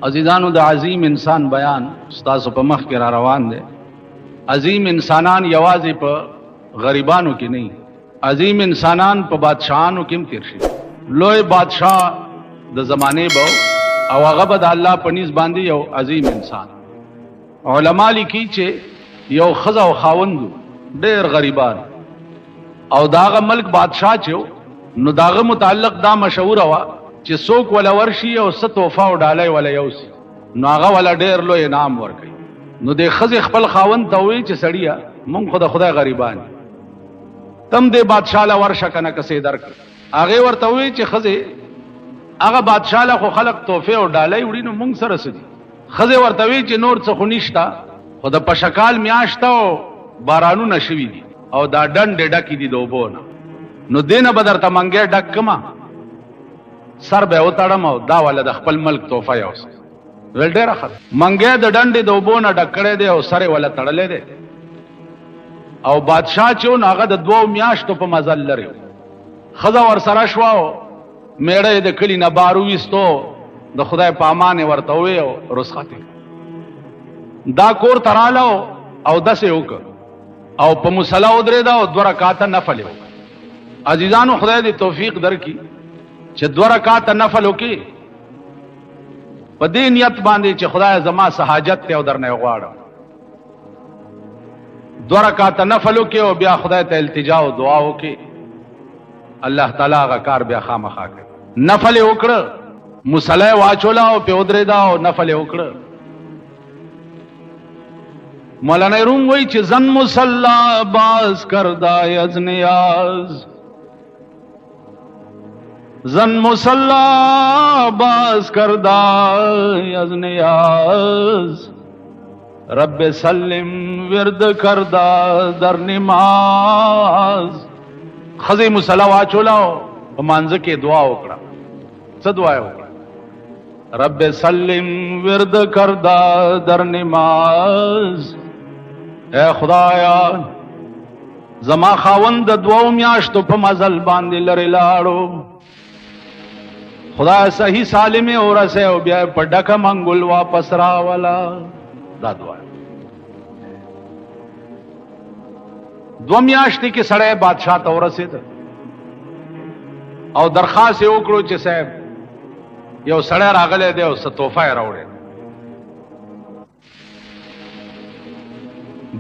अजीजानु द अजीम इंसान बयान उस्ताद पे मख के रवान दे। अजीम इंसानान यवाजी पे गरीबानों की नहीं, अजीम इंसानान पे बादशाहानों की तिरशी लोए बादशाह द जमाने बो और अगबद अल्लाह पनीस बांधी यो अजीम इंसान उलमा लिखी चे यो खजा व खावंदू डेर गरीबान और दाग मल्क बादशाह चो नु दाग मुताल्लक दा मशहूर हवा चे सोक वाला वर्षी और स तोहफा डाले वाला यौसी नागा वाला डेर लो इनाम वर गई नु दे खज खपल खावन तवी चे सड़िया मुंग खुदा खुदा गरीबान तम दे बादशाह ला वर्षा कना कसे दर आगे वर तवी चे खजे आगा बादशाह ला खो खलक तोहफे और डाले उड़ी नु मुंग सरस दी खजे वर तवी चे नोर च खुनिश्ता खुदा पशकाल म्याश्ता बारानू नशवी दी और दा डन डेडा की दी दोबो ना नु देना बदरता मंगे डकमा सर बे उताड़म और दा वाला द खपल मल्क तोहफा यौस वेल डेरा खत मंगे द डंडे दोबो ना डकड़े दे और सरे वाला तड़ले दे और बादशाह चो नागा द दो म्याश तो प मजल लरे खजा वर सरशवाओ मेड़े द कली न बारूविस्तो द खुदा पामाने वर्तवे और रुसखती दा कोर तरालो और दसे होक और प मुसला उदरे दा और द्वरा काता नफल हो अजीजानो खुदा दी तौफीक दर की चे द्वरा काता नफल हो की पदे नियत बांधे चे खुदा जमा सहाजत ते उधर ने गवाड़ द्वरा काता नफल हो के और ब्या खुदा ते इल्तिजा और दुआ हो के अल्लाह ताला का कार ब्या खामा खा के नफल ओकड़ मुसला वाचोला और पे उदरे दा और नफल ओकड़ मौलाना रूम वही चे जन मुसल्ला बाज करदा यजनियाज जन मुसल्ला बाज करदा यजनियाज रब्बे सल्लिम विरद करदा दर निमाज खजे मुसल्ला वाचोला मांज के दुआ ओकड़ा स दुआ ओकड़ा रब्बे सल्लिम विरद करदा दर निमाज ए खुदाया जमा खावंद दुआ म्याश तो प मजल बांधे लरे लाड़ो खुदा सही सालिम और से ब्या पडक मंगुल वापस रावला दा दुआ दो म्याश्ती के सड़े बादशाह तौर से और दरखास्त ओकड़ो चे साहब यो सड़े रागले दे उस तोहफा रावड़े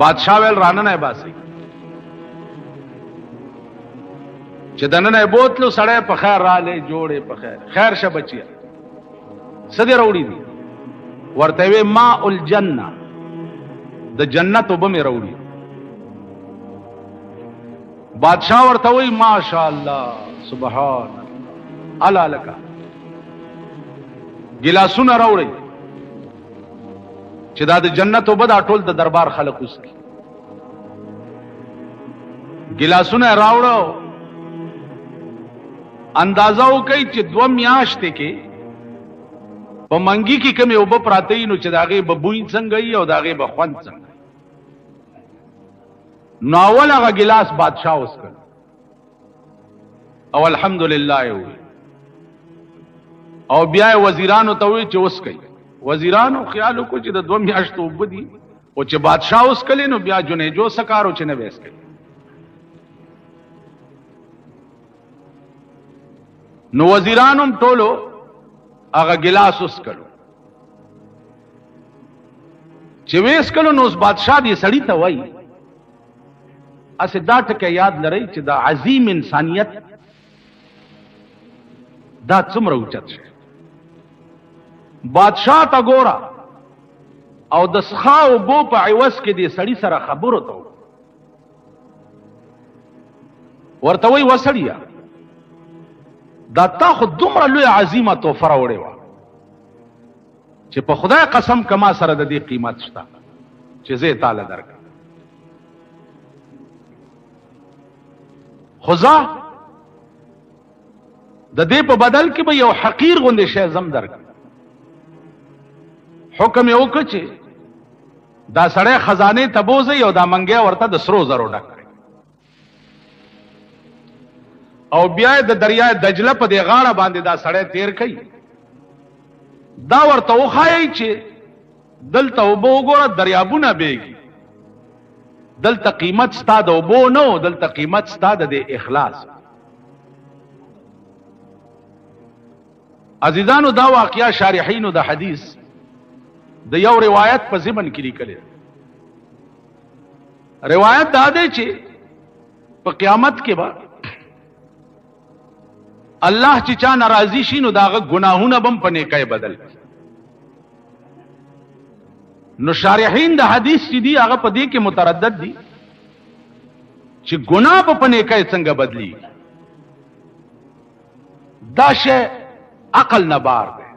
बादशाह वेल रानन है बासी चिदन ने बोतलो सड़े पखैर राले जोड़े पखैर खैर शा बचिया सदे रौड़ी दी वर्तवे मा उल जन्ना द जन्नत उब में रौड़ी बादशाह वर्तवई माशाअल्लाह सुबहान अल्लाह लका गिलासुन रौड़े चिदा द जन्नत उब दा टोल द दरबार खलक उसकी गिलासुन रावड़ो अंदाजा हो कई चे दो म्याश्ते के प मंगी की कमे उब प्राते ही नु चे दागे बबुई संगई और दागे बख्वन संग नावल आगा गिलास बादशाह उसका और अल्हम्दुलिल्लाह हुई और ब्याह वजीरान तवे चे उसकई वजीरान ख्याल को चे दो म्याश्त उब दी वो चे बादशाह उसकले नु ब्याह जुने जो सकारो चे ने वैस के नो वजीरानुम टोलो आगा गिलास उस करो चिवेस कलो नो उस बादशाह दी सड़ी तवाई असे दाट के याद लरई च दा अजीम इंसानियत दा चुमर उचत है बादशाह ता गोरा और दसखा बो पर इवस के दी सड़ी सरा खबर होता वर्तवई वसड़िया दाता खुद दुमरा लुय अजीमा तोहफा रावड़े वा चे प खुदा कसम कमा सर दी कीमत शता चीजे ताले दरका खुजा दे पे बदल के भाई हकीर गुंदे शे जम दरका हुक्म ओकचे दा सड़े खजाने तबोजे और दा मंगे वर्ता दसरो जरो डक और ब्याह द दरिया दजला पे गाड़ा बांधे दा सड़े तेर कई دا ورته وخایي چې دلته اوبه وګوره دریابونه بیږي، دلته قیمت ستا د اوبو نه و، دلته قیمت ستا د اخلاص. عزیزانو دا واقعیا شارحینو د حدیث د یو روایت په ضمن کې لیکلې. روایت دا دی چې په قیامت کې به الله چې چا ناراضي شي نو داغه ګناهونه بم په نیکۍ بدل. نو شارحین د حدیث چې دی هغه په دې کې متردد دي چې ګناه په نیکۍ څنګه بدلی. دا شی عقل نه بار دی.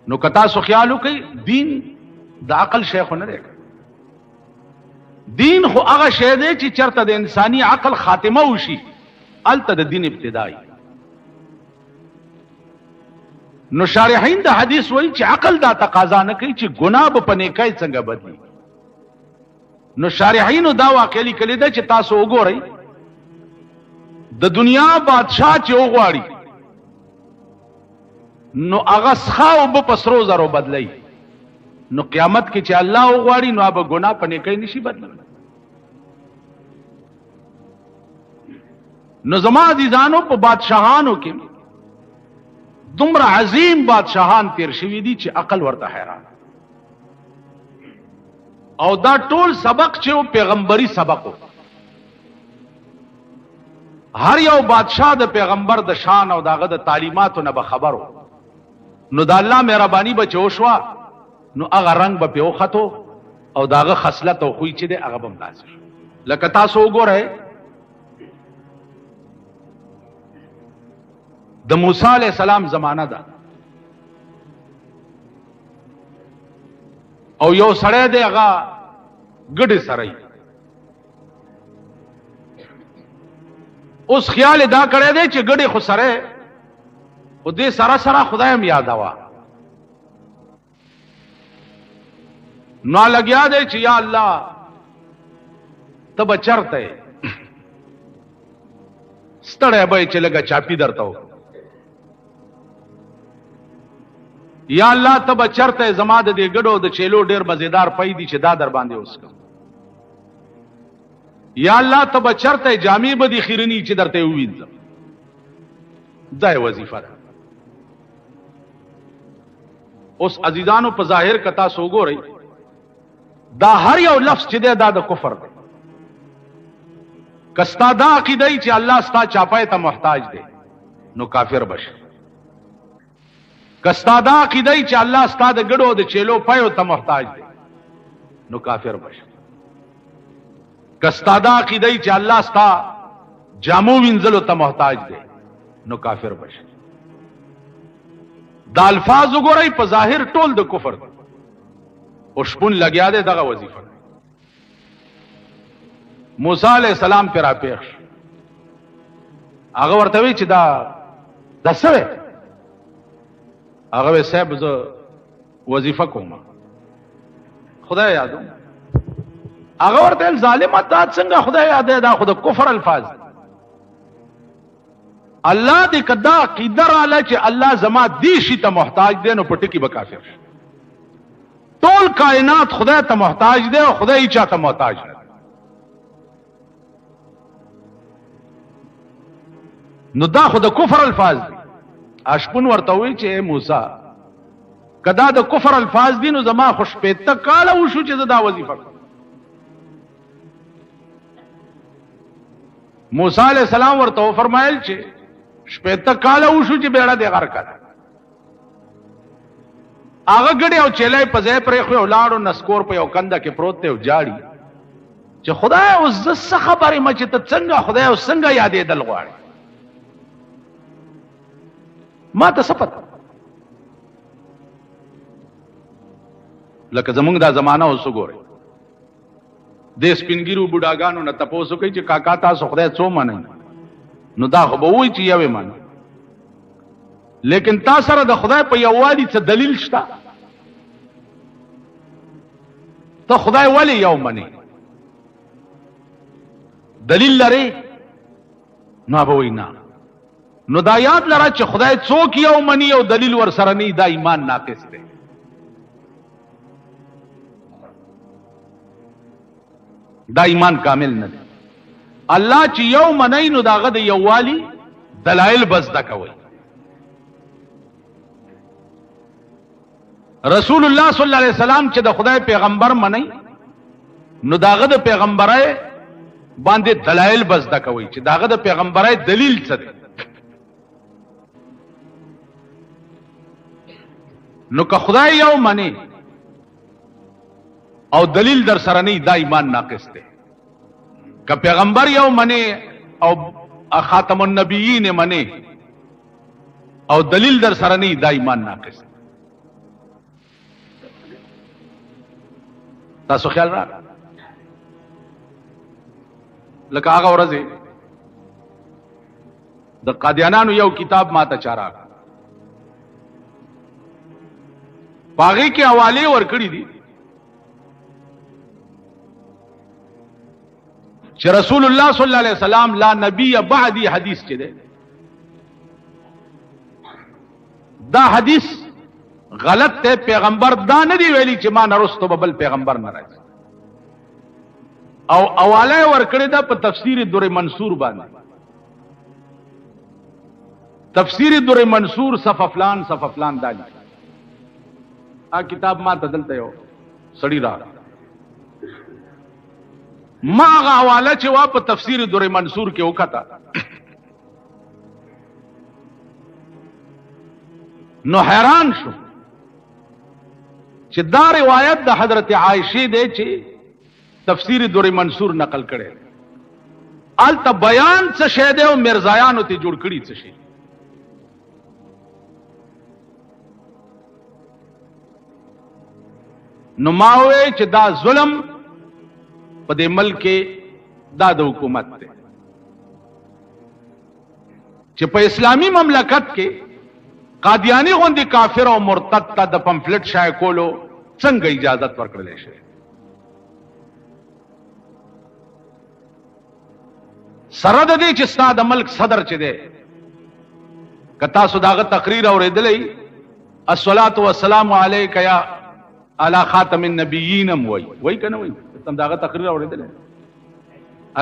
نو که تاسو خیال وکړئ دین د عقل شی خو نه دی. دین خو هغه شی دی چې چرته د انساني عقل خاتمه وشي هلته د دین ابتدای. نو شارحین د حدیث وایي چې عقل دا تقاضا نه کوي چې ګناه به په نیکۍ څنګه بدلی. نو شارحینو دا واقع لیکلې ده چې تاسو وګورئ د دنیا بادشاہ چې وغواړي نو هغه څخه اوبه په سرو زرو بدلی. نو قیامت کې چې الله وغواړي نو هغه ګناه په نیکۍ نشي بدلولی. نو زما عزیزانو په بادشاهانو کې دومره عظیم بادشاهان تیر شوي دي چې عقل ورته حیران. او دا ټول سبق چې و پیغمبري سبق و. هر یو بادشاہ د پیغمبر د شان او داغه د تعلیماتو نه به خبرو. نو د الله مهرباني به چې وشوه نو هغه رنگ به پې وختو او داغه خصلت او خوی چې دی هغه به مداسې شو. لکه تاسو وګورئ د موسی علیہ السلام زمانہ ده او یو سړی دی هغه ګډې سړی. اوس خیال دا کړی دی چې ګډې خو سره خو دې سره سره خدای هم یادوه. نو لګیا دی چې یا الله ته به چرته یې ستړی به یې چې لږه چاپي درته وکړو. یا الله ته به چرته زما د دې ګډو د چیلو ډیر مزیدار پي دي چې دا در باندې وسکم. یا الله ته به چرته جامع به دي خیرنی چې درته ووینځم. دا یې وظیفه ده. اوس عزیزانو په ظاهر کتا سو ګورئ دا هر یو لفظ چې دی دا د کفر دی. که ستا دا عقیده چې الله ستا چاپای ته محتاج دی نو کافر بشي. که ستا دا عقیده چې الله ستا د ګډو د چیلو پایو ته محتاج دی نو کافر بشي. که ستا دا عقیده چې الله ستا جامو وینځلو ته محتاج دی نو کافر بشي. دا الفاظ وګورئ په ظاهر ټول د کفر دی او شپون لګیا دی دغه وظیفه. موسی علیہ السلام پر راپیښ هغه ورته وی چې دا څه هغه صاحب زه وظیفه کوم خدای یادوم. هغه ورته ظالم تا څنګه خدای یاد دا خود کفر الفاظ. الله دې کدا عقیده رااله چې الله زما دې شي ته محتاج دی نو په ټکی به کافر شي. ټول کائنات خدای ته محتاج دی او خدای چا ته محتاج دی. نو دا خود کفر الفاظ دی. اشپون ورته وی چې موسی کدا د کفر الفاظ دي نو زما خوش پېته کاله وشو چې دا وظیفه کوم. موسی علیہ السلام ورته فرمایل چې شپېته کاله وشو چې بیړه دې غر کړه. هغه ګډې او چیلې په ځای پرې خو ولاړو نسکور په یو کنده کې پروت دی او جاړي چې خدای اوس زه څه خبرې مچ ته څنګه خدای اوس څنګه یادېدل غواړي ما ته څه پته. لکه زمونږ دا زمانہ اوس وګورئ د سپینګیرو بوډاګانو نه تپوسو کوي چې کاکا تاسو خدای څو منئ نو دا خو به وایي چې یوې منئ. لیکن تا سره د خدای په یووالي څه دلیل شته؟ ته خدای ولې یو منې؟ دلیل لرې؟ نو به وایي نه. نو دا یاد لره چې خدای څوک یو منی او دلیل ور سره نه دا ایمان ناقص دی. دا ایمان کامل نه دی. الله چې یو منی نو داغه د یووالي دلایل بزده کوي. رسول الله صلی الله علیه وسلم چې د خدای پیغمبر منی نو داغه د پیغمبرای باندې دلایل بزده کوي چې داغه د پیغمبرای دلیل څه دی. نو که خدای یو منی او دلیل در سره نه دا ایمان ناقص دی. که پیغمبر یو منی او خاتم النبیین منی او دلیل در سره نه دا ایمان ناقص دی. تاسو خیال را لکه هغه ورځې د قادیانانو یو کتاب ماته چارا باغی کې حواله ورکړي دي چې رسول الله صلی الله علیه وسلم لا نبی بعدی حدیث چي ده دا حدیث غلط ته پیغمبر دا نه دی ویلي چې ما نرستو بل پیغمبر نه راځي او حواله ورکړي دا په تفسیر در منصور باندې. تفسیر در منصور صف فلان دالی کتاب ما تدلته یو سړی را ما هغه حواله چې وا په تفسیر در منصور کې وکړه نو حیران شو چې دا روایت د حضرت عائشه دی چې تفسیر در منصور نقل کړي آلته بیان څه شه دی او مرزایانو ته جوړ کړي څه شي. نو ما وې چې دا ظلم په دې ملک کې دا د حکومت دی چې په اسلامی مملکت کې قادیانی غوندي کافر او مرتد ته د پمفلټ شای کولو څنګه اجازه ورکړل شي. سره د دې چې ستا د ملک صدر چې دی کتا سو داغه تقریر اوریدلې الصلاۃ والسلام علیک یا علی خاتم النبیین وای کنه وای تم داغه تقریر اوریدلې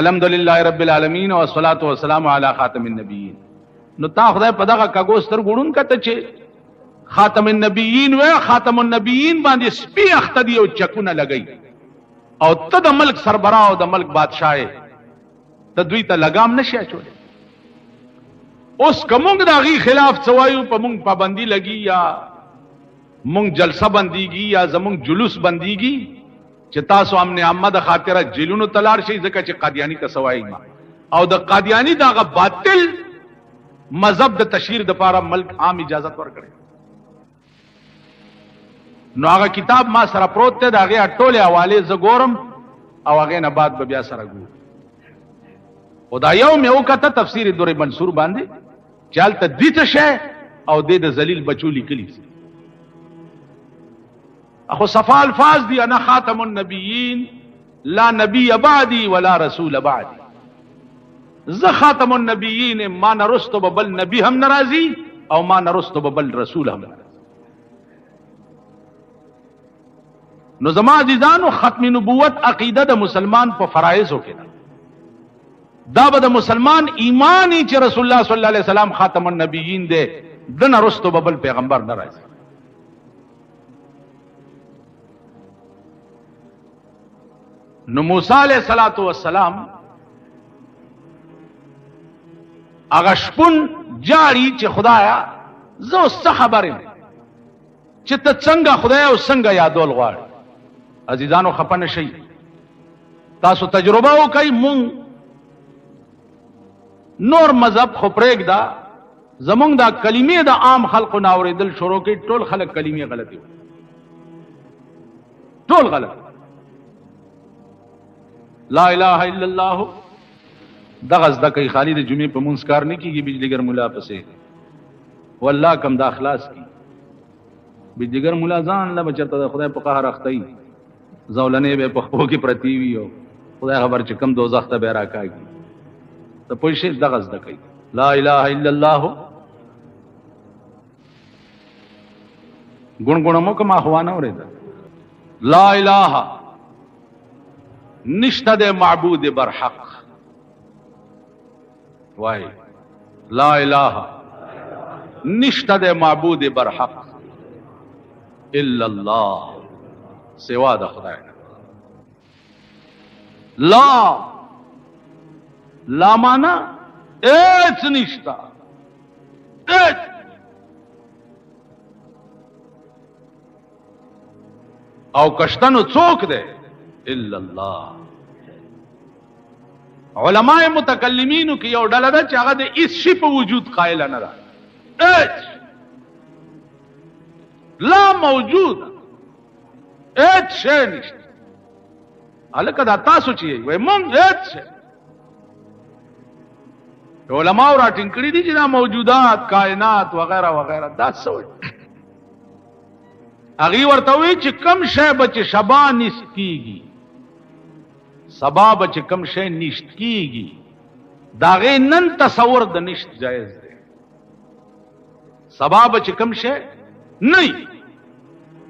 الحمدلله رب العالمین والصلاۃ والسلام علی خاتم النبیین. نو تا خدای په دغه کاغوستر ګړون کته چې خاتم النبیین و خاتم النبیین باندې سپی اختدی او چکونه لګی او ته د ملک سربراه او د ملک بادشاہ ته دوی ته لګام نشي اچول. اوس کومګ دغه خلاف څوایو په مونږ پابندی لګی یا مونږ جلسه بنديږي یا زمونږ جلوس بنديږي چې تاسو امن عامه د خاطره جیلونو تلار شي ځکه چې قادیانی ته سوای ما او د قادیانی دغه باطل مذهب د تشهیر د لپاره ملک عام اجازه ورکړي. نو هغه کتاب ما سره پروت ته دغه ټوله حواله زګورم او هغه نه بعد بیا سره ګور خدای یو مې وکړه تفسیر در منصور باندې چالت دې شه او دې د ذلیل بچو لیکلی اخو صفا الفاظ دی انا خاتم النبیین لا نبی بعدی ولا رسول بعدی. ز خاتم النبیین ما نرستو ببل نبی هم ناراضی او ما نرستو ببل رسول هم ناراضی. نو زما عزیزانو ختم نبوت عقیده د مسلمان په فرایضو کې دا به د مسلمان ایمانی چې رسول الله صلی الله علیه وسلم خاتم النبیین دی د نرستو ببل پیغمبر ناراضی. نو موسی علیہ الصلوۃ والسلام اغه شپون جاری چې خدایا زه څه خبره چې ته څنګه خدای او څنګه یادول غواړي. عزیزانو خپنه شي تاسو تجربه وکئ مونږ نور مذهب خو پرېګ دا زمونږ دا کلمې د عام خلقو ناوریدل شروع کړي ټول خلک کلمې غلطي ټول غلط. لا اله الا الله دغه زده کوي خالی د جمعې په مونږ کار نه کیږي بجلیګر مولا پسې والله کم دا اخلاص کی بجلیګر مولا ځان له بچته خدای په قهر اختی زولنې به په خو کې پرتی وي او خدای خبر چې کم دوزخ ته به راکاږي ته پوه شي دغه زده کوي. لا الہ الا اللہ گنگنمو کما اخوانا ہو رہا لا الہ نشتہ دے معبود برحق وائی لا الہ نشتہ دے معبود برحق الا اللہ سوا دا خدای لا مانا ایچ نشتہ ایچ او کشتنو چوک دے الا اللہ علماء متکلمینو کی یو ڈالا دا چاہا دے اس شپ وجود قائل نرا ایچ لا موجود ایچ شے نشت حالکہ دا تاسو چیئے وی منگ ایچ شے علماء را ٹنکڑی دی جنا موجودات کائنات وغیرہ وغیرہ دا سوئی اگی ورتوی چی کم شے بچ شبا نشت کی گی سبا بچ کم شے نشت کی گی داغی نن تصور دا نشت جائز دے سبا بچ کم شے نہیں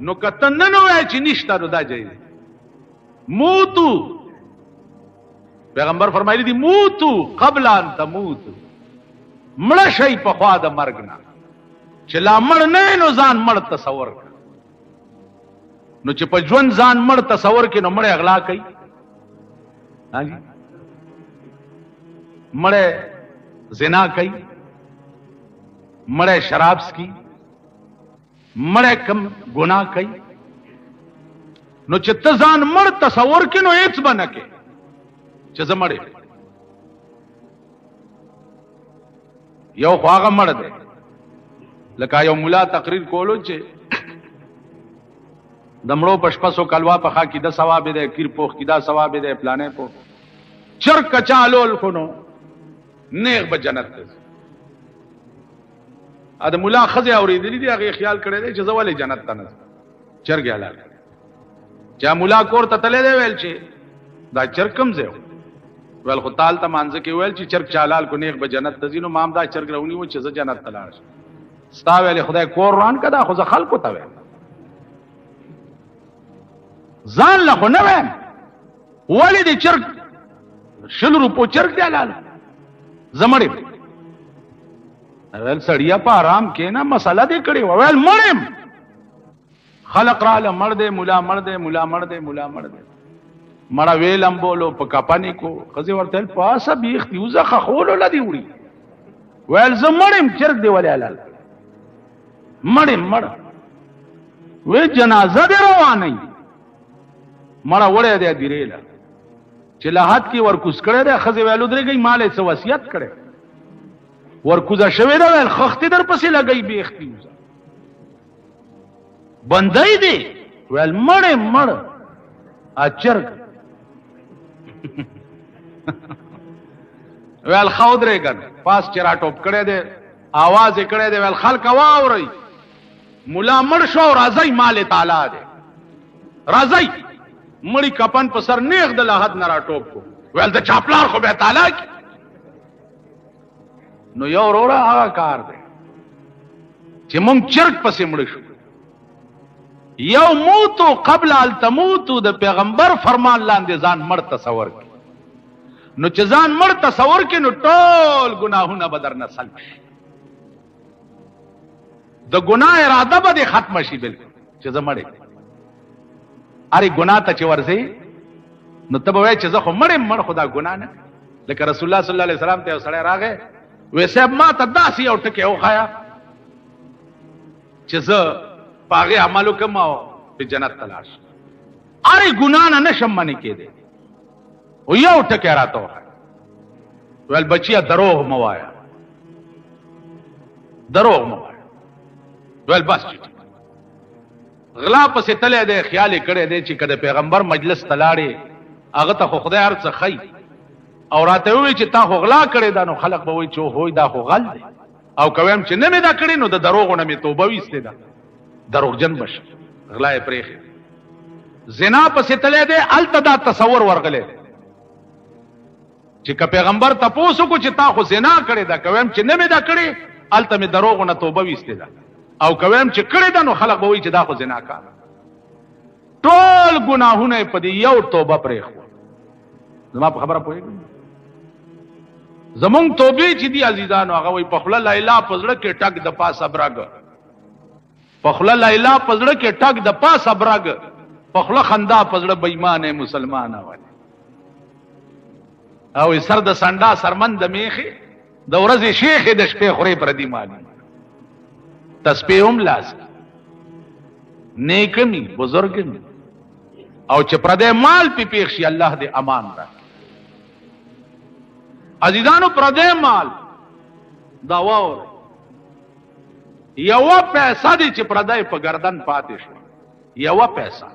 نو کتن ننو ہے چی نشتا رو دا جائز موتو پیغمبر فرمائی دی موتو قبل ان تموتو مڑا شئی پخوا دا مرگنا چلا مڑ نئے نو زان مڑ تصور کر نو چې په ژوند ځان مړ تصور کې نو مړې اغلا کوي مړې زنا کوي مړې شراب سکي مړې کم ګناه کوي نو چې ته ځان مړ تصور کې نو هیڅ به نه کې چې زه مړې یو خو هغه مړ دی لکه یو ملا تقریر کولو چې دمڑو پشپسو کلوا پخا کی دا ثواب دے کیر پوخ کی دا ثواب دے پلانے پوخ چرک چالول کنو نیغ با جنت دے اد ملا خزی آوری دلی دی اگه خیال کرده دے چه زوالی جنت تا نزد چرک حلال چه ملا کور تا تلے دے ویل چه دا چرک کم زیو ویل خود تال تا مانزکی ویل چه چرک چالال کو نیغ با جنت تزینو مام دا چرک رونی و چه ز جنت تلاش ستا ویلی خدای کور ران کدا خوز خلقو تا ویل ځان له خو نه وایم ولې د چرګ 100 روپو چرګ دی لاله زمړې ویل سړیا په آرام کې نه مسله دې کړې ویل مړم خلق را له مړ دې مولا مړ دې مولا مړ دې مولا مړ دې مړه ویلم بولو په کپانی کو خزي ورته پاسه بیخ دیوزه خول لدی وړي ویل زمړم چرګ دی ولې لاله مړم مړ وې جنازه دې روانه مړه وړه دې دیریلا چې لحد کې ورکوس کړه دې خزي ویلو درې مالې څه وصیت کړه ورکوزا شوی دا ویل خختی در پسی لگئی بی اختیوزا بندائی دی ویل مڑ مڑ اچرگ ویل خود رے گن پاس چرا ٹوپ کڑے دے آواز کڑے دے ویل خلق واو رئی ملا مڑ شو رازی مال تعالی دے رازی مڑی کپن پسر نیغ دل حد نرا ٹوپ کو ویل دا چاپلار خو بے تعالی کی نو یو روڑا آگا کار دے چی مونگ چرک پسی مڑی شو یو موتو قبل التموتو دا پیغمبر فرمان لاندے زان مڑ تصور کی نو چی زان مڑ تصور کی نو ٹول گناہونا بدر نسل شی دا گناہ ارادہ با دے ختم شی بلکل چی زا مڑی اری گناہ تا چی ورزی نو تب وی چی زا خو مڑی مڑ خدا گناہ نا لیکن رسول اللہ صلی اللہ علیہ وسلم تے سڑے راگے ویسے اب ما تا داسی او ٹکے او خایا چیز پاگے عملو کم آو پی جنت تلاش آری گنانا نشم منی کے دے او یو ٹکے راتا ہو خایا ویل بچیا دروغ موایا دروغ موایا ویل بس چیٹی غلا پسی تلے دے خیالی کڑے دے چی کدے پیغمبر مجلس تلاڑے آغتا خو خدای عرض خی او راته وی چې تا خو غلا کړی دا نو خلق به وی چې هوی دا خو غل دی او کوم چې نه مې دا کړی نو د دروغ نه مې توبه وسته دا دروغجن بش غلا یې پرېخه زنا پسې تلې ده التدا تصور ورغله چې که پیغمبر تاسو کو چې تا خو زنا کړې ده کوم چې نه مې دا کړې الته مې دروغ نه توبه وستې ده او کوم چې کړې ده نو خلک به وایي چې دا خو زنا کار ټول ګناهونه په دې یو توبه پرې خو زما په خبره پوهېږئ زمونږ توبې چې دي عزیزانو هغه وایي په خوله لا اله په زړه کې ټک د پاسه برګ په خوله لا اله په زړه کې ټک د پاسه برګ په خوله خندا په زړه بې ایمانه مسلمانه وایي او سر د سنډا سرمن د میخې د ورځې شیخې د شپې خورې پردي مالي تسبیح هم لازم نیکمی بزرگمی او چې پردې مال پی پیښ شي الله دې امان را عزیزانو پردې مال دا وور یو پیسہ دې چې پردې په گردن پاتې شو یو پیسہ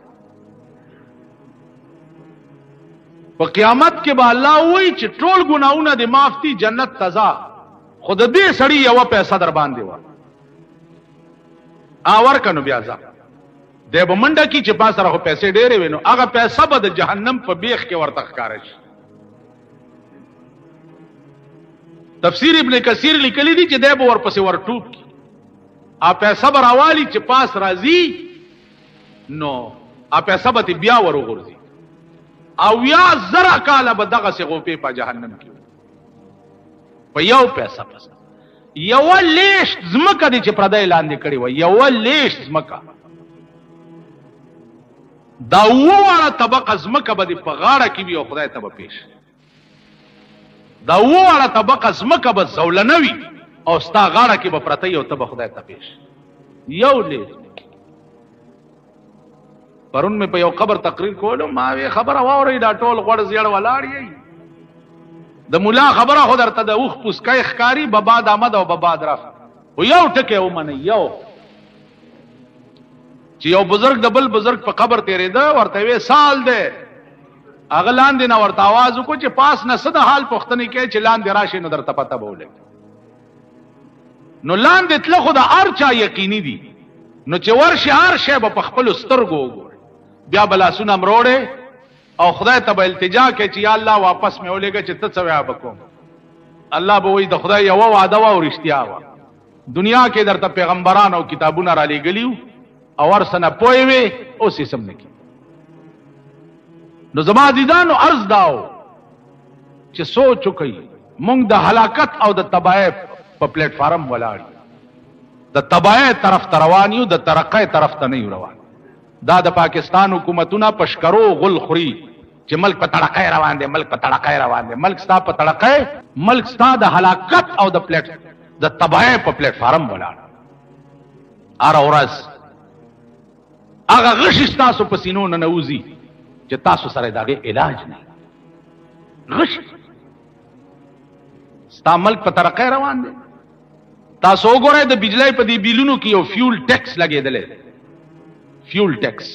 په قیامت کې به الله وایي چې ټول ګناونه دې معاف دي جنت تزا خود دې سړی یو پیسہ در باندې و اور کنو بیا ځه د به منډه کی چې پاس سره پیسې ډېرې وینو هغه پیسې به د جهنم په بیخ کې ورته ښکار شي تفسیر ابن کثیر لیکلی دی چې د به ورپسې ورټوب کی ا پیسې به راوالي چې پاس راځي نو ا پیسې به بیا ورغورځي او یا زرا کاله به دغه سي غوپې په جهنم کې په یو پیسې پس یو لیش زمکه دي چې پردای لاندې کړی و یو لیش زمکه دا وواړه طبقه زمکه به په غاړه کې وي او خدای ته به پیش دا وواړه طبقه زمکه به زولنه وي او ستا غاړه کې به پرته یو ته به خدای ته پیش یو لیش پرون مې په یو قبر تقریر کولو ما وی خبره واوري دا ټول غوړ زیړ ولاړ یي د مولا خبره خو درته د اوخ پوسکای ښکاری بباد آمد او بباد رفت او یو ټکی ومنه یو چې یو بزرگ د بل بزرگ په قبر تیرېده ورته وی سال دی هغه لاندې نه ورته आवाज وکړو چې پاس نه څه د حال پوښتنه کوي چې لاندې راشي نو درته پته به ولګي نو لاندې تله خو د هر چا یقیني دي نو چې ورشي هر شی به په خپلو سترګو وګوري بیا بلاسونه مروړې او خدای ته به التجا کوي چې یا الله واپس مې ولېږه چې ته څه ویا بکوم الله به وایي د خدای یوه وعده وه او رښتیا وه دنیا کې درته پیغمبران او کتابونه را لېږلي او ورسنه پوه وې اوس یې سم نه کړي نو زما عزیزانو عرض داو چې سوچ وکړئ موږ د هلاکت او د تباهۍ په پلیټ فارم ولاړ د تباهۍ طرف ته روان یو د ترقۍ طرف ته نه یو روان دا د پاکستان حکومتونه پشکرو غل خوري چې ملک په تړقۍ روان دی ملک په تړقۍ روان دی ملک ستا په تړقۍ ملک ستا د هلاکت او د پلیټ د تباهۍ په پلیټ فارم ولاړ هره ورځ هغه غشي ستاسو په سینو نه نوځي چې تاسو سره د هغې علاج نه غشي ستا ملک په ترقۍ روان دی تاسو وګورئ د بجلی په دې بیلونو کې یو فیول ټیکس لګېدلی دی فیول ټیکس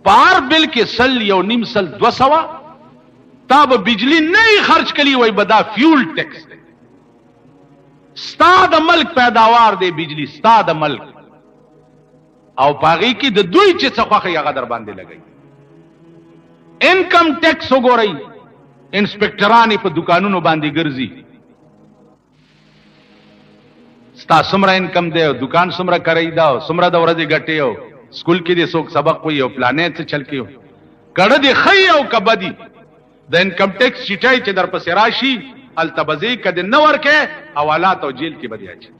پار بل کې سل یو نیم سل 200 تا به بجلی نه خرچ کلی وای بدا فیول ټیکس دی ستا د ملک پیداوار دی بجلی ستا د ملک او پاغي کې د دوی چې څه خوخه هغه در باندې لګي انکم ټیکس وګورئ انسپکټرانی په دکانونو باندې ګرځي ستا سمره انکم دی او دکان سمره کوي دا سمره د ورځې ګټي او سکول کې دې څوک سبق وي او پلانې څه چل کېو کړه دې خی او کبدي د انکم ټیکس چټای چې در پسې راشي التبزی کده نه ورکه حوالات او جیل کې بدیا چي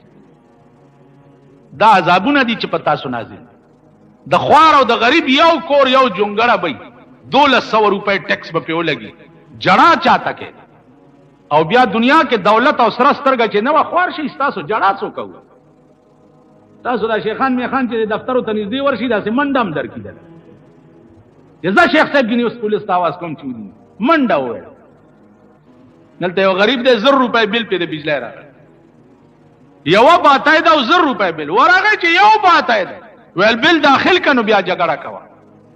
دا عذابونه دي چې پتا سنازي د خوار او د غریب یو کور یو جونګړه بې 1200 روپے ټیکس به پیو لګي جړه چاته کې او بیا دنیا کې دولت او سره سترګه چې نه خوار شي تاسو جړه څو کوو تاسو دا شیخان میخان چې دفترو ته نږدې ورشي دا سي منډم درکیدل جزا شیخ صاحب کې نیوس پولیس تاواز کوم چې منډه وې نلته یو غریب دې 1000 روپے بل په دې بجلی راغی یو باتای دا 1000 روپے بل ورغه چې یو باتای دا ویل بل داخل کنو بیا جګړه کوا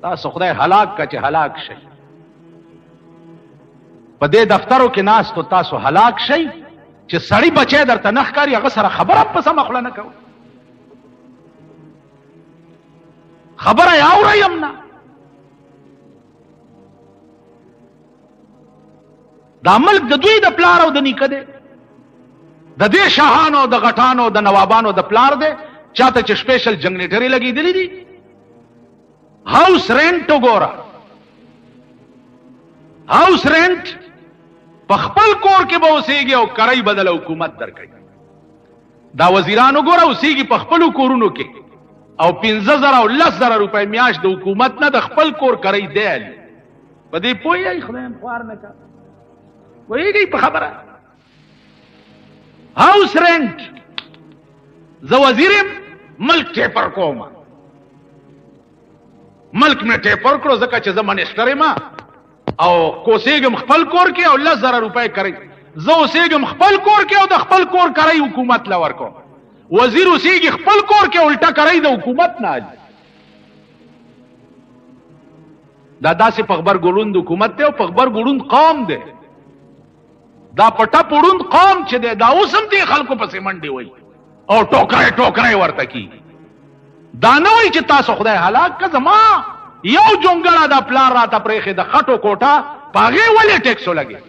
تاسو خدای هلاک کا چې هلاک شي په دې دفترو کې ناس تو تاسو هلاک شي چې سړی بچي درته نخ کاری هغه سره خبره په سم خپل نه کوي خبره اوریم نه دا ملک د دوی د پلار او د نیکه دی، د دې شاهانو د غټانو د نوابانو د پلار دی، چاته چې سپیشل جنریټرې لګېدلې دي. هاوس رینټ وګوره، هاوس رینټ په خپل کور کې به اوسېږي او کرای بدل حکومت درکوي. دا وزیران وګوره اوسېږي په خپلو کورونو کې او 15,000 او 10,000 روپۍ میاشت د حکومت نه د خپل کور کرای دی علي. په دې پوهیږئ؟ خدایم خوار نه کا پوهېږئ په خبره؟ هاوس رینټ زه وزیر یم، ملک ټیپر کوم، ملک مې ټیپر کړو ځکه چې زه منسټر یم او کوسېږم خپل کور کې او 10,000 روپۍ کرای. زه اوسېږم خپل کور کې او د خپل کور کرای حکومت له ورکوم. وزیر اوسېږي خپل کور کې الټا کرای د حکومت نه علي. دا داسې په غبرګلوند حکومت دی او په غبرګلوند قوم دی. دا پټه پړوند قوم چې دی دا اوس هم دې خلکو پسې منډې وایي او ټوکرای ټوکرای ورته کي. دا نه وایي چې تاسو خدای هلاک که زما یو جونګړه دا پلار راته پرېښې د خټو کوټه په هغې ولې ټیکس ولګې؟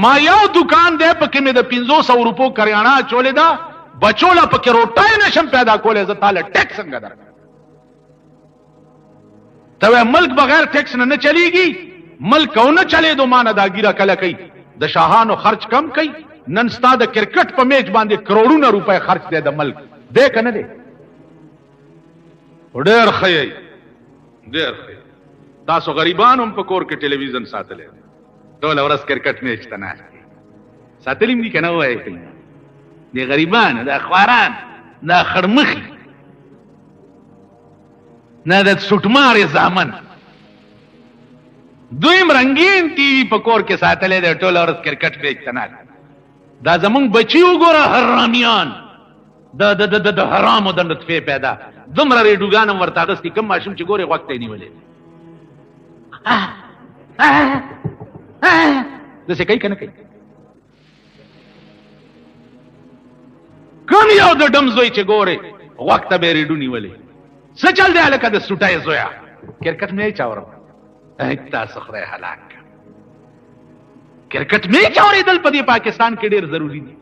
ما یو دکان دی پکې مې د 500 روپو کریانه اچولې ده، بچو له پکې روټۍ نشم پیدا کولی، زه تاله ټیکس څنګه درکړم؟ ته وایې ملک بغیر ټیکس نه چلیږي؟ ملک او نه چلېدو ما نه دا ګیره کله کوي د شاهانو خرچ کم کوي. نن ستا د کرکټ په میچ باندې کروڑونه روپۍ خرچ دی د ملک، دی که نه دی؟ ډېر ښه یې، ډېر ښه. تاسو غریبان هم په کور کې ټلویزیون ساتلی، ټوله ورځ کرکټ میچ ته ناست دي. ساتلي هم دي که نه ووایئ؟ د غریبانو دا خواران دا خړمخي نه د سوټمارې زامن دویم رنگین ټي وي په کور کې ساتلی دی، ټوله ورځ کرکټ میچ ته ناست. دا زمونږ بچي وګوره حرامیان د حرامو د نطفې پیدا، دومره ریډوګان هم ورته اغوستي، کوم ماشوم چې ګورې غوږ ته یې نیولې داسې کوي که نه کوي؟ کوم یو د ډم زوی چې ګورې غوږ ته به یې ریډو نیولې؟ څه چل دی هلکه د سوټۍ زویه؟ کرکټ میچ اورم. تاسو خدای هلاک کړه. کرکټ میچ اورېدل په دې پاکستان کې ډېر ضروري دي.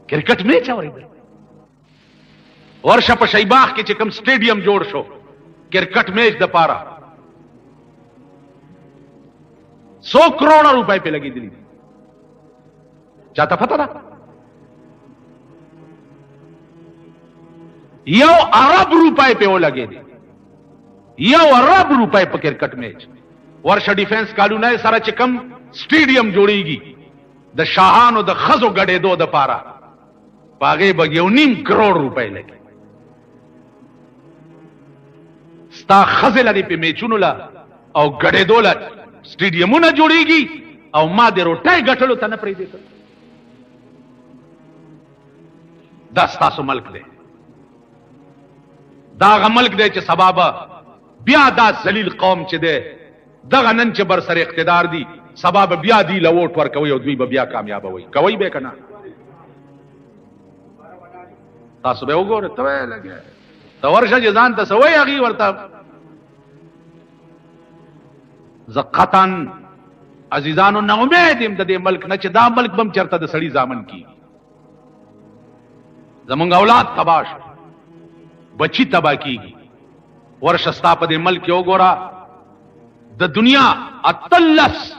کرکټ میچ اورېدل. ورشه په شیباغ کې چې کوم سټیډیم جوړ شو کرکټ میچ د پاره 100 کروڑه روپۍ په لګېدلي دي. چاته پته ده؟ یو ارب روپۍ په ولګېدي، یو ارب روپۍ په کرکټ میچ. ورشه ډیفنس کالونۍ سره چې کم سټیډیم جوړیږي د شاهانو د ښځو ګډېدو د پاره، په هغې به 1.5 کروڑ روپۍ لګي. ستا ښځې له دې په میچونو له او ګډېدو له سټیډیمونه جوړیږي او ما د روټۍ ګټلو ته نه پرېږدې. دا ستاسو ملک دی، دا هغه ملک دی چې سبا به بیا دا ذلیل قوم چې دی دغه نن چې بر سر اقتدار دي سبا به بیا دی له ووټ ورکوي او دوی به بیا کامیابوي. کوئ به که نه؟ تاسو به وګورئ. ته وایې لګیا ته ورشه چې ځان ته څه وایي هغې ورته. زه قطعا عزیزانو نه امید یم د دې ملک نه چې دا ملک به هم چېرته د سړي زامن کېږي. زمونږ اولاد تباه شو، بچي تباه کېږي. ورشه ستا په دې ملک کې وګوره د دنیا 18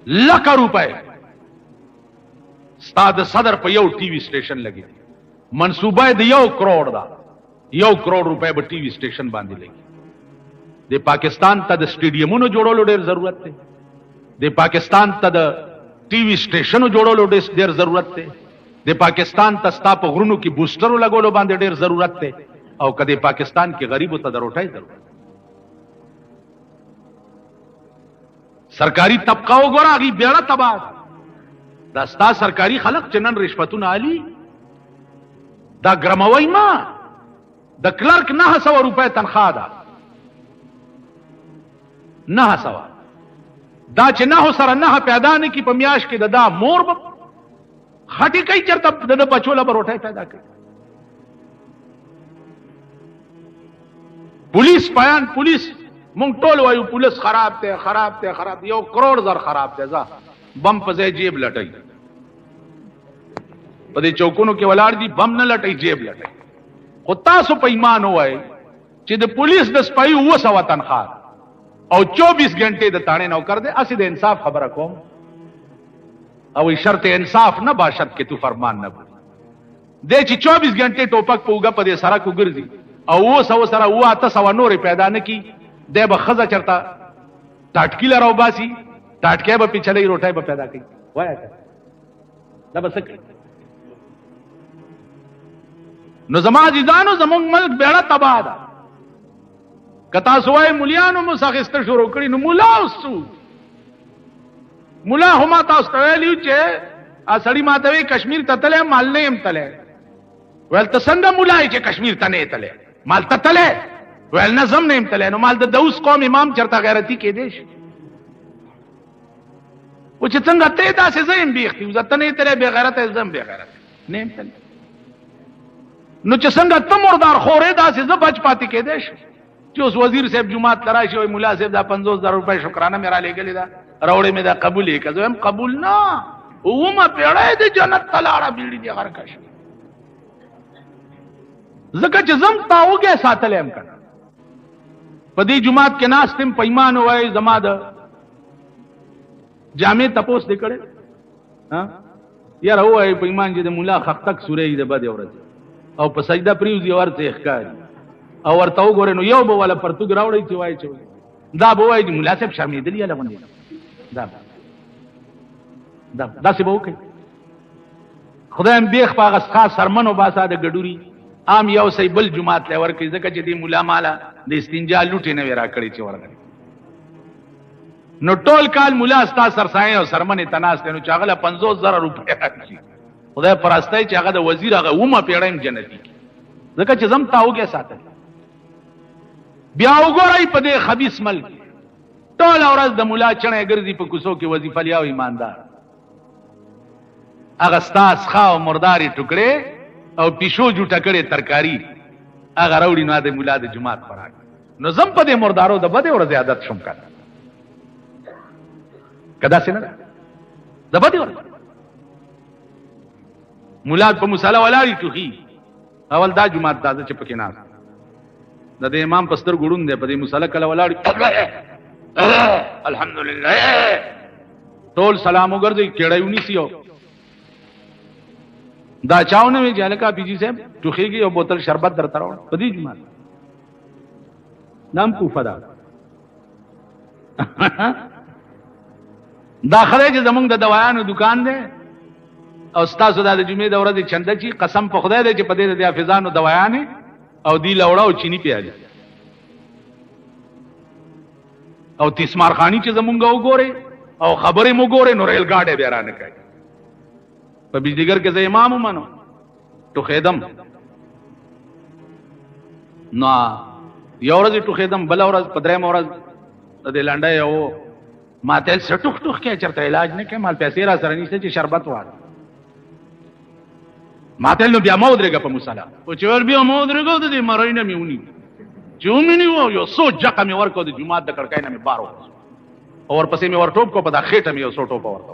لکه روپۍ ستا د صدر په یو ټي وي سټیشن لګي. منصوبه د 1 کروڑ ده، 1 کروڑ روپۍ به ټي وي سټیشن باندې لګي. د پاکستان ته د سټیډیمونو جوړولو ډېر ضرورت دی، د پاکستان ته د ټي وي سټیشنو جوړولو ډېر ضرورت دی، د پاکستان ته ستا په غرونو کې بوسټرو لګولو باندې ډېر ضرورت دی، او که د پاکستان کې غریبو ته د روټۍ ضرورت. سرکاري طبقه وګوره هغې بیړه تباه. دا ستا سرکاري خلق چې نن رشوتونه علي دا ګرموئ ما. د کلرک 900 روپۍ تنخواه ده، 900. دا چې 9 سره 9 پیدا نه کړي په میاشت کې د دا مور به خټې کوي چېرته د بچو له به روټۍ پیدا کوي. پولیس بیان پولیس مونږ ټول وایو پولیس خراب دی خراب دی خراب دی 1 کروڑ زر خراب دی ځه بم په ځای جیب لټای په دې چوکونو کې ولاړ دي بم نه لټای جیب لټای خو تاسو په ایمان وای چې د پولیس د سپایي 200 تنخواه او 24 غنټې د تاڼې نوکر دی اسی د انصاف خبره کوم او شرط انصاف نه باشد کې تو فرمان نه دی چې 24 غنټې ټوپک په وګه په دې سره کو ګرځي او 200 سره 800 نورې پیدا نه کی دی به خزه چرتا ټاټکی لراو باسي ټاټکې به پیچلې روټای به پیدا کوي وای دا بس نو زما عزیزانو زمونږ ملک بیړه تباہ ده کتا سوای مولیانو مساخسته شروع کړي نو مولا اوسو مولا هما تاسو ته ویلو چې اسړی ماته وی کشمیر ته تله مال نه يم تله ول ته څنګه مولا چې کشمیر ته نه تله مال ته تله ول نظم نه يم تله نو مال د دوس قوم امام چرته غیرتی کې دیش و چې څنګه ته داسې زم بیختي وزته نه تله به غیرت زم به غیرت نه يم تله نو چې څنګه ته مردار خورې داسې ز بچ پاتې کې دیش چې اوس وزیر صاحب جمعات لراشي وي مولا صاحب دا 50000 روپے شکرانه میرا لګلې دا راوړې مې دا قبول یې کزم قبول نه ومه پیړې د جنت تلاړه بیړې دي هر کښ زکه چې زم تاوګه ساتلم کنه په دې جمعات کې ناس تم پیمان وای زما د جامع تپوس دکړې ها یاره وای پیمان چې د مولا خخ تک سورې د بد اورځ او په سجده پریوزي ورته ښکاری او ورته وګورې نو یو به ولا پرتګ راوړی چې وای چې دا به وای چې مولا صاحب شرمېدلی یا لغونډي دا څه به وکړي خدای بیخ په هغه خاص سرمنو باسا د ګډوري عام یو سی بل جماعت له ورکړي ځکه چې دی مولا مالا د استنجا لوټې نه ورا کړی چې ورغلی نو ټول کال مولا ستا سرسایه او سرمنې تناس ته نو چاغله 50000 روپے راځي خدای پرستای چې هغه د وزیر هغه ومه پیړم جنتی ځکه چې زم تاوګه ساتل بیا وګورئ په دې خبيث ملک ټول ورځ د مولا چنه ګرځي په کوڅو کې وظیفه لیاو ایماندار هغه ستاس خاو مرداري ټوکړي او پیشو جوټه کړي ترکاری هغه راوړي نو د مولا د جمعات پراګ نو زم په دې مردارو د بده ورځ عادت شوم کړه کدا څنګه د بده ورځ مولا په مصالحه ولاړی ټوخي اول دا جمعات تازه چې پکې ناس د امام پستر ګړون دی په دې مصالحه کله ولاړی الحمدلله ټول سلام وګرځي کېړایونی سیو دا چاونه وی جالکا پیجی صاحب ټوخیږي او بوتل شربت درته راوړ په دې جمعات نام کوفه دا داخله چې زمونږ د دوايانو دکان دی او استاسو د جمعې د ورځې چنده چی قسم په خدای دې چې په دې د حافظانو دوايانې او دی لوړه او چینی پیاله او تیسمار خانی چې زمونږ وګوره او خبرې مو ګوره نو ریل گاډي بیا را نه کوي په بجلیګر کې زه امام ومنو تو خیدم نو یو ورځ تو خیدم بل ورځ پدریم ورځ د لانډه یو ماته سټوخ ټوخ کې چرته علاج نه کوي مال پیسې را سره نشته چې شربت واره ماته نو بیا مو درګه په مصالحه او چې ور بیا مو درګه د دې مرینه میونی چې ومني وو یو سو جکه می ورکو د جمعه د کړکای نه می بارو اور پسې می ور ټوپ کو په دا خېټه می یو سو ټوپ ورته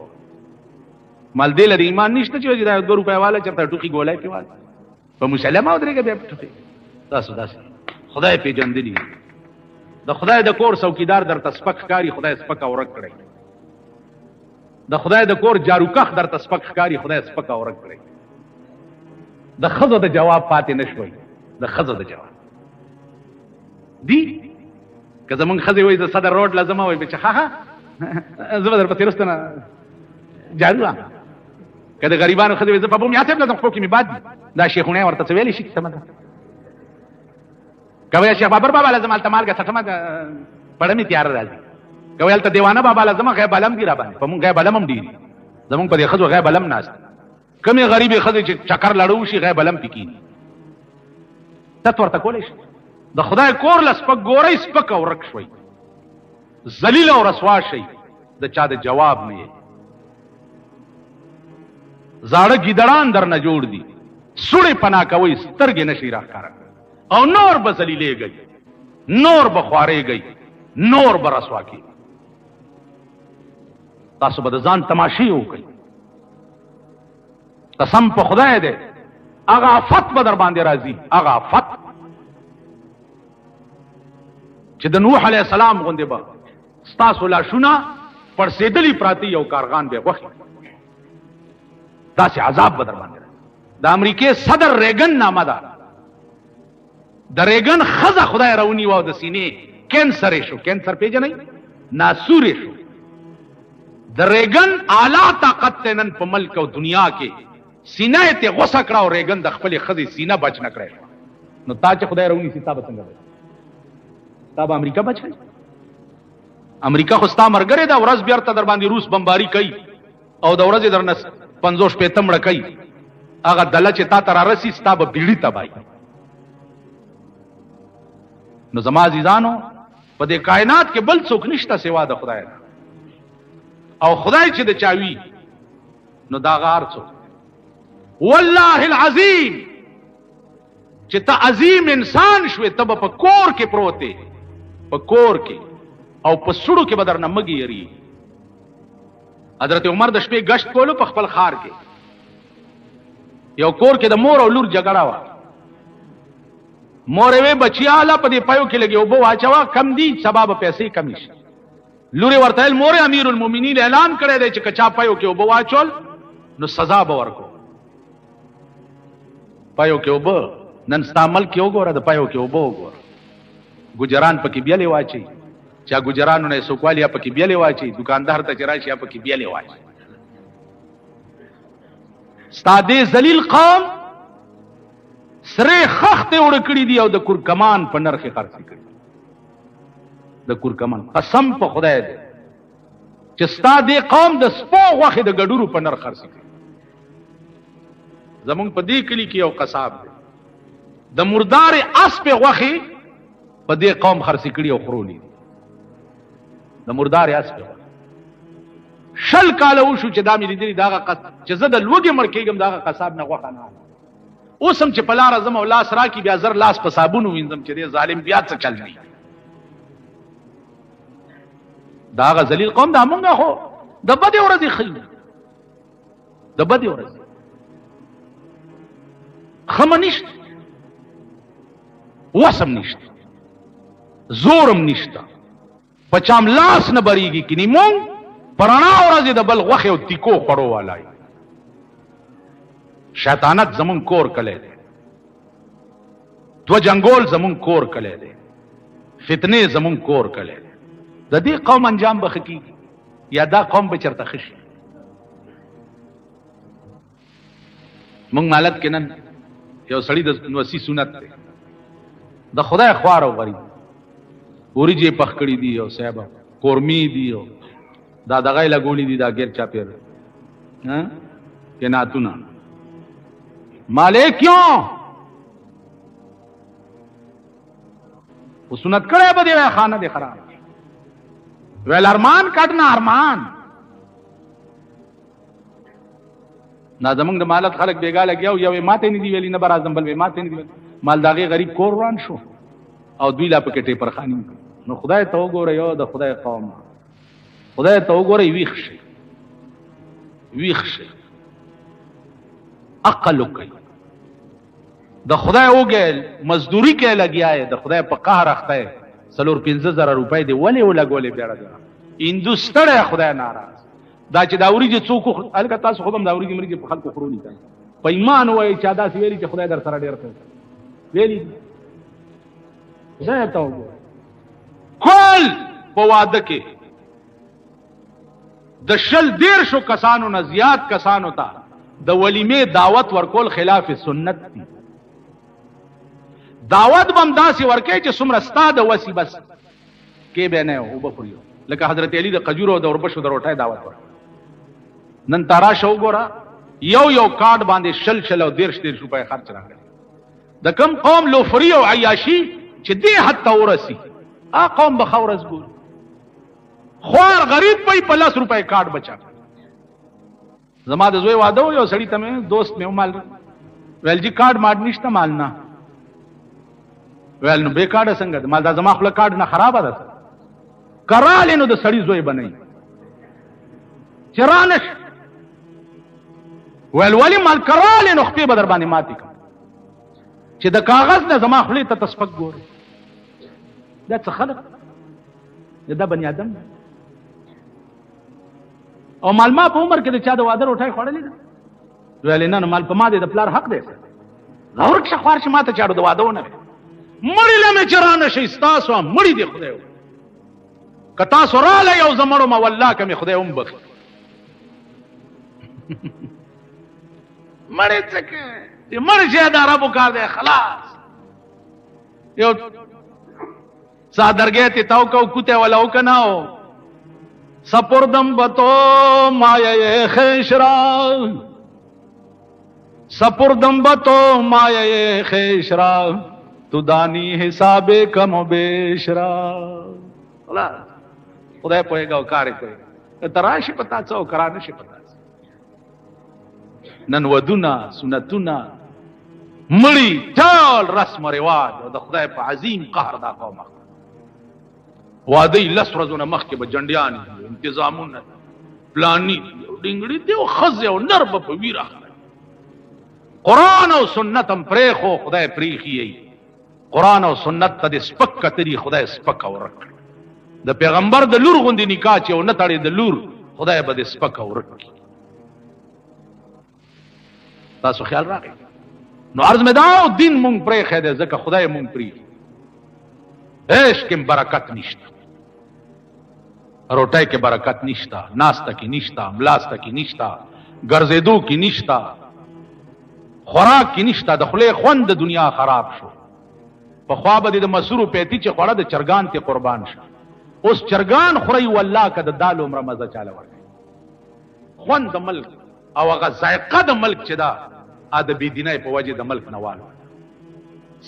مال دې لري ایمان نشته چې دا 2 روپیا والا چرته ټوکی ګولای پیوال په مصالحه مو درګه بیا ټوکی تاسو خدای پیجندلی د خدای د کور څوکیدار در تسپک کاری خدای سپک اورک کړی د خدای د کور جاروکخ در تسپک کاری خدای سپک اورک کړی د خزو د جواب پاتې نشوي د خزو د جواب دی که زمونږ خزې وای د صدر روډ لازم وای به چې ها زما در پتی رستنه جارو که د غریبانو خزې وای زه په بوم یاسب لازم خو کې می باد دا شیخونه ورته ویلې شي سمه کوي شیخ بابر بابا لازم التمال کا سټمه پړمې تیار راځي کوي الته دیوانه بابا لازم غیب علم دی را باندې په مونږ غیب علم هم دی زمونږ په دې خزو غیب علم ناس کمه غریبي خزې چې چکر لړو شي غیب علم پکې تت ورته کولې شي د خدای کور لسپک ګورې سپک او رک شوي ذلیل او رسوا شي د چا د جواب نه زاړه ګیدړان در نه جوړ دي سړې پنا کوي سترګې نشي راخاره او نور بسلیلې گئی نور بخوارې گئی، نور برسوا کی، تاسو به د ځان تماشې وکړئ. قسم په خدای دی هغه آفت به در باندې راځي، هغه آفت چې د نوح علیه السلام غوندې به ستاسو لاشونه پړسېدلي پراته یو کارغان به غوښي، داسې عذاب به در باندې راځي. د امریکې صدر ریګن نامه ده، د ریګن ښځه خدای راونیوه او د سینې کینسر یې شو. کینسر پیژنئ؟ ناسور یې شو. د ریګن اعلی طاقت دی نن په ملک او دنیا کې، سینه یې ته غوسه کړه او ریګن د خپلې ښځې سینه بچ نه کړی. نو تا چې خدای راونیسي تا به څنګه وي؟ تا به امریکا بچ کړي؟ امریکا خو ستا ملګری ده، ورځ بیرته در باندې روس بمباري کوي او د ورځې در نه 50 مړه کوي. هغه دله چې تا ته رارسي ستا به بیړي تباهي. نو زما عزیزانو په دې کائنات کې بل څوک نشته سوا د خدای نه، او خدای چې د چاوي نو دا غار څوک. والله العظیم چې ته عظیم انسان شوې ته به په کور کې پروتې، په کور کې او په سړو کې به درنه مګي یری. حضرت عمر د شپې گشت کولو په خپل خار کې، یو کور کې د مور او لور جګړه وه. مور وی بچیاله په دې پایو کې لګي او بو واچوا کم دي سبب پیسې کمی شي. لوري ورته مور امیر المؤمنین اعلان کړی دی چې کچا پایو کې وبو واچول نو سزا به ورکو. پایو کې وبو نن استعمال کې وګوره، د پایو کې وبو وګوره. ګجران پکې بیلې واچي، چا ګجرانو نه سوکوالیا پکې بیلې واچي، دکاندار ته چرایشي پکې بیلې واچي. ستاده ذلیل قوم سره خخته وړ کړی دی او د کورکمان په نرخ خرڅ کړي. د کورکمان قسم په خدای دی چې ستاده قوم د سپو غوخه د ګډورو په نرخ خرڅ کړي. زمونږ په دې کلی کې یو قصاب دی، د مردار اسب غوخه په دې قوم خرڅ کړي او خورولي. د مردار اسب 20 کاله وشو چې دا مې لیدلي داغه چې زه د لوږې مړ کېږم داغه قصاب نه غوښه نه. اوس هم چې په لاره ځم او لاس راکړي بیا زر لاس په صابون ووینځم چې دې ظالم بیا څه چل دی. داغه ذلیل قوم دا مونږه خو د بدې ورځې ښیو، د بدې ورځې خمه نشته، وسم نشته، زورم نشته، په چام لاس نه بریږي کني مونږ پرانا ورځې د بل غوښې او تیکو خوړو والا یو. شیطانت زمون کور کلی دی، دو جنگول زمون کور کلی دی، فتنې زمون کور کلی دی. د دې قوم انجام به ښه کېږي یا دا قوم به چېرته ښه شي؟ مونږ مالت کې نن یو سړي د وصي سنت دی، د خدای خوار او غریب وریجې پخ کړي دي او صاحب قورمې دي او دا دغه لګولې دي دا غیر چاپیر کې ناتونه مالے کیوں وہ سنت کړه به دی خانه دی خراب ویل ارمان کټنا ارمان نا زمونږ د مالت خلک بیګا لګیاو یو ماته نه دی ویلی نه برازم بل ماته نه دی ویلی مالداري غریب کور روان شو او دوی لا پکې ټیپر خانی. نو خدای ته وګوره یو د خدای قوم، خدای ته وګوره ویښ شي، ویښ شي، عقل وکړي. د خدای وګل مزدوری کې لګیاي، د خدای په قهر اخته 4-5,000 روپۍ دی ولې ولګولې بیره ده هندوستړی خدای ناراض. دا چې دا وریجې څوک الکه تاسو خو هم دا وریجې مرګې په خلکو خورونی کوي په ایمان وایي چې دا سی ویلي چې خدای در سره ډېر کوي ویلي زه ته وګورم کول په واده کې د 100 کسانو نه زیات کسانو ته د ولیمې دعوت ورکول خلاف سنت دي. دعوت بم داسې ورکې چې څومره ستا د وسی بس کې به نه او بخوري لکه حضرت علی د قجورو د اوربشو د روټۍ دعوت ورکړ. نن تارا شو ګوره یو کارت باندې 100 او 150 روپۍ خرچ راغلی. د کم قوم لوفری او عیاشي چې دې حد ته ورسی ا قوم به خورز ګور خوار غریب په 50 روپۍ کارت بچا. زما د زوی واده یو سړی ته دوست مې مال ویل جی کارت ماډ نشته مال نه ویل نو به کارډ څنګه ما دا زما خپل کارډ نه خراب ده کراله نو د سړی زوی بنئ چرانش ویل ولی مال کراله نو خپې بدر باندې ماتي کوم چې د کاغذ نه زما خپل ته تسپک ګوري دا څه خلق دا بنی آدم او مال ما په عمر کې د چا د واده روټای خوړلې ده ویل نه مال په ما د پلار حق دی غور کې خوار چې ما ته چاړو د واده ونه مړی لمه چرانه شي تاسو مړی دی خدای کتا سراله یو زمړو ما والله کمه خدای هم بخ مړی څکه چې مړی چې دا رب کار دی خلاص یو صادرګه ته تاو کو کوته ولاو کناو سپردم بتو مایه خیشرا سپردم بتو مایه خیشرا تو دانی حساب کم و بیشرا خدای پوهیږي او کار کوي تراشي پتا څو کرانه شي پتا نن ودونه سنتونه مړی ټول رسم او رواج او د خدای په عظیم قهر دا قوم واده لس ورځونه مخکې به جنډیان انتظامونه پلانی ډینګړي دی او خزه او نرب په ویره قران او سنت هم پرېخو خدای پریخي قران او سنت ته سپک کتري خدای سپک اورک د پیغمبر د لور غوندي نکاح چې او نه تړي د لور خدای به سپک اورک تاسو خیال راغی نو عرض مې دا دین مونږ پرېخه ده ځکه خدای مونږ پری عشق کې برکت نشته روټای کې برکت نشتا ناستا کې نشتا ملاستا کې نشتا ګرځېدو کې نشتا خوراک کې نشتا د خله خوند د دنیا خراب شو په خوا به د مسرو پیتی چې خوړه د چرګان ته قربان شه اوس چرګان خوري والله کده دال عمر مزه چاله ورته خوند د ملک او هغه ذائقه د ملک چې دا ادب دینه په وجه د ملک نوالو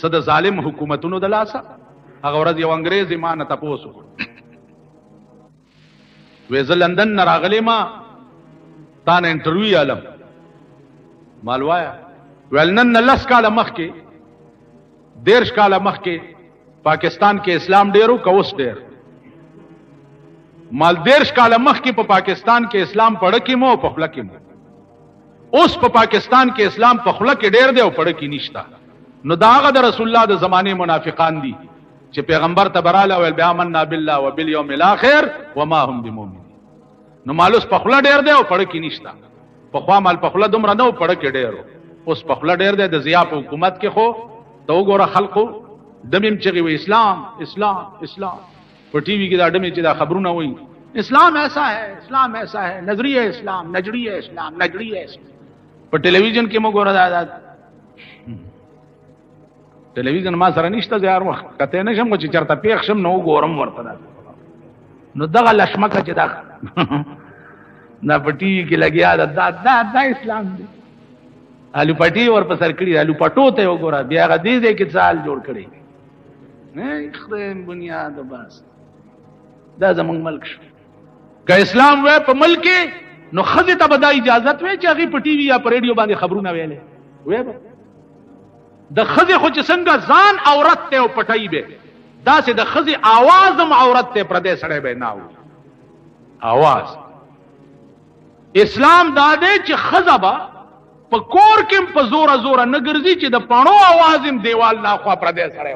صد ظالم حکومتونو د لاسه هغه ورځ یو انګريز ایمان ته پوسو وې لندن نه راغلی ما تا نه انټرویو علم مالوایا ولنن لس کاله مخکې 13 کاله مخکې پاکستان کې اسلام ډیرو کوس ډیر مال 13 کاله مخکې په پاکستان کې اسلام پړه کې مو په خپل کې مو اوس په پاکستان کې اسلام په خپل کې ډیر دی او پړه کې نشتا نو داغه د رسول الله د زمانه منافقان دي چې پیغمبر ته براله ول بیامنا بالله وبالیوم الاخر وما هم بمؤمنین نو مالوس په خپل ډیر دی او پړه کې نشتا په خوا مال په خپل دومره نو پړه کې ډیرو اوس په خپل ډیر دی د ضیا په حکومت کې خو تو ګوره خلقو دمیم چې وی اسلام اسلام اسلام په ټي وي کې دا دمه چې دا خبرونه وایي اسلام ایسا ہے اسلام ایسا ہے نظریہ اسلام نظریہ اسلام نظریہ اسلام په ټلویزیون کې مو ګوره دا ټلویزیون ما سره نشته زیار وخت کته نشم چې چرته پیښ شم نو ګورم ورته نو دغه لشمکه چې دا نه پټي کې لګیا دا اسلام دی الو پټي ور په سر کړی الو پټو ته وګوره بیا غدي دې کې ځال جوړ کړی نه خدای بنیاد بس دا زمونږ ملک شو که اسلام وې په ملک نو خزه ته بدای اجازه وې چې هغه پټي وی یا په ریډیو باندې خبرونه ویلې وې د خزه خو چې څنګه ځان عورت ته او پټای به دا سه د خزه आवाज هم عورت ته پردې سړې به نه आवाज اسلام دا دې چې خزه با په کور کې په زور نه ګرځي چې د پانو आवाज هم دیوال نه خوا پردې سړې